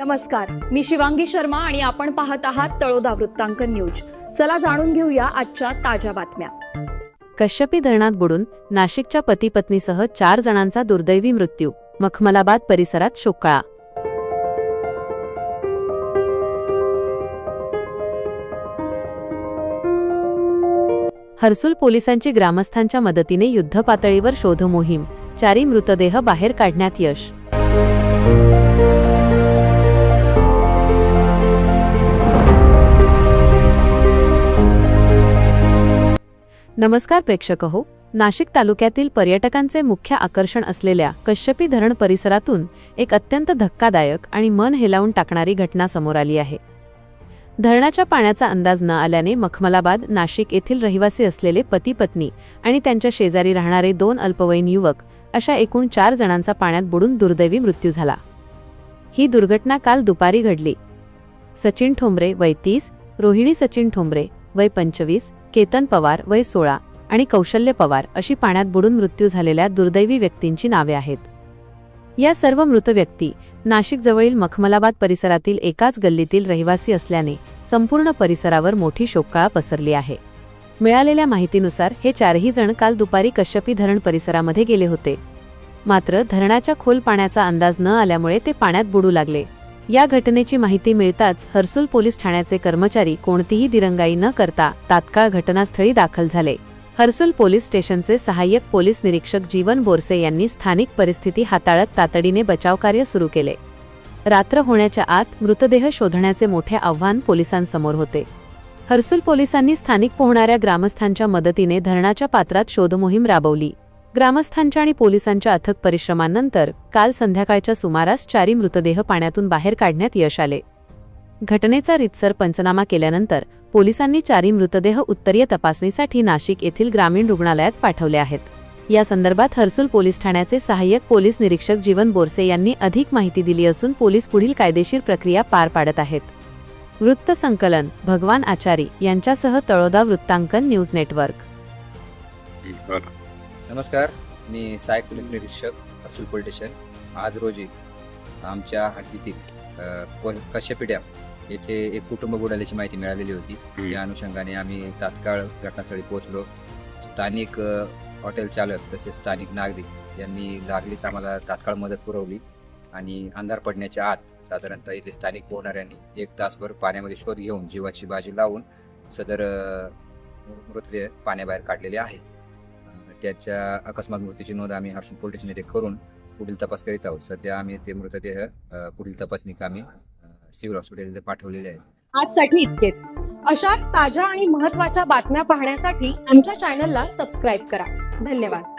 नमस्कार, मी शिवांगी शर्मा आणि आपण पाहत आहात तळोदा वृत्तांकन न्यूज। चला जाणून घेऊया आजच्या ताज्या बातम्या। कश्यपी धरणात बुडून नाशिकच्या पती पत्नीसह 4 जणांचा दुर्दैवी मृत्यू, मखमलाबाद परिसरात शोककळा। हर्सुल पोलिसांची ग्रामस्थांच्या मदतीने युद्धपातळीवर शोध मोहीम, 4 मृतदेह बाहेर काढण्यात यश। नमस्कार प्रेक्षक हो, नाशिक तालुक्यातील पर्यटकांचे मुख्य आकर्षण असलेल्या कश्यपी धरण परिसरातून एक अत्यंत धक्कादायक आणि मन हेलावून टाकणारी घटना समोर आली आहे। धरणाच्या पाण्याचा अंदाज न आल्याने मखमलाबाद, नाशिक येथील रहिवासी असलेले पती पत्नी आणि त्यांच्या शेजारी राहणारे 2 अल्पवयीन युवक अशा एकूण 4 जणांचा पाण्यात बुडून दुर्दैवी मृत्यू झाला। ही दुर्घटना काल दुपारी घडली। सचिन ठोंबरे वय 30, रोहिणी सचिन ठोंबरे वय 25, केतन पवार वय 16 आणि कौशल्य पवार अशी पाण्यात बुडून मृत्यू झालेल्या दुर्दैवी व्यक्तींची नावे आहेत। या सर्व मृत व्यक्ती नाशिक जवळील मखमलाबाद परिसरातील एकाच गल्लीतील रहिवासी असल्याने संपूर्ण परिसरावर मोठी शोककळा पसरली आहे। मिळालेल्या माहितीनुसार हे 4ही जण काल दुपारी कश्यपी धरण परिसरामध्ये गेले होते, मात्र धरणाच्या खोल पाण्याचा अंदाज न आल्यामुळे ते पाण्यात बुडू लागले। या घटनेची माहिती मिळताच हर्सुल पोलीस ठाण्याचे कर्मचारी कोणतीही दिरंगाई न करता तात्काळ घटनास्थळी दाखल झाले। हर्सुल पोलीस स्टेशनचे सहाय्यक पोलीस निरीक्षक जीवन बोरसे यांनी स्थानिक परिस्थिती हाताळत तातडीने बचावकार्य सुरू केले। रात्र होण्याच्या आत मृतदेह शोधण्याचे मोठे आव्हान पोलिसांसमोर होते। हर्सुल पोलिसांनी स्थानिक पोहणाऱ्या ग्रामस्थांच्या मदतीने धरणाच्या पात्रात शोधमोहीम राबवली। ग्रामस्थांच्या आणि पोलिसांच्या अथक परिश्रमांनंतर काल संध्याकाळच्या सुमारास 4 मृतदेह पाण्यातून बाहेर काढण्यात यश आले। घटनेचा रीतसर पंचनामा केल्यानंतर पोलिसांनी 4 मृतदेह उत्तरीय तपासणीसाठी नाशिक येथील ग्रामीण रुग्णालयात पाठवले आहेत। या संदर्भात हर्सुल पोलीस ठाण्याचे सहाय्यक पोलीस निरीक्षक जीवन बोरसे यांनी अधिक माहिती दिली असून पोलीस पुढील कायदेशीर प्रक्रिया पार पाडत आहेत। वृत्त संकलन भगवान आचारी यांच्यासह तळोदा वृत्तांकन न्यूज नेटवर्क। नमस्कार, मी सहाय्यक पोलीस निरीक्षक हर्सुल पोलीस स्टेशन। आज रोजी आमच्या हद्दीतील कश्यपी डॅम येथे एक कुटुंब बुडाल्याची माहिती मिळालेली होती। या अनुषंगाने आम्ही तात्काळ घटनास्थळी पोहोचलो। स्थानिक हॉटेल चालक तसेच स्थानिक नागरिक यांनी लागलीच आम्हाला तात्काळ मदत पुरवली आणि अंधार पडण्याच्या आत साधारणतः इथे स्थानिक पोहणाऱ्यांनी 1 तासभर पाण्यामध्ये शोध घेऊन जीवाची बाजी लावून सदर मृतदेह पाण्याबाहेर काढलेले आहे। त्याच्या अकस्मात मृत्यूची नोंद आम्ही हर्सुल पोलीस स्टेशन येथे करून पुढील तपास करीत आहोत। सध्या आम्ही ते मृतदेह पुढील तपासणी कामी सिव्हिल हॉस्पिटलमध्ये पाठवलेले आहेत। आजसाठी इतकेच। अशाच ताज्या आणि महत्त्वाच्या बातम्या पाहण्यासाठी आमच्या चॅनलला सबस्क्राइब करा। धन्यवाद।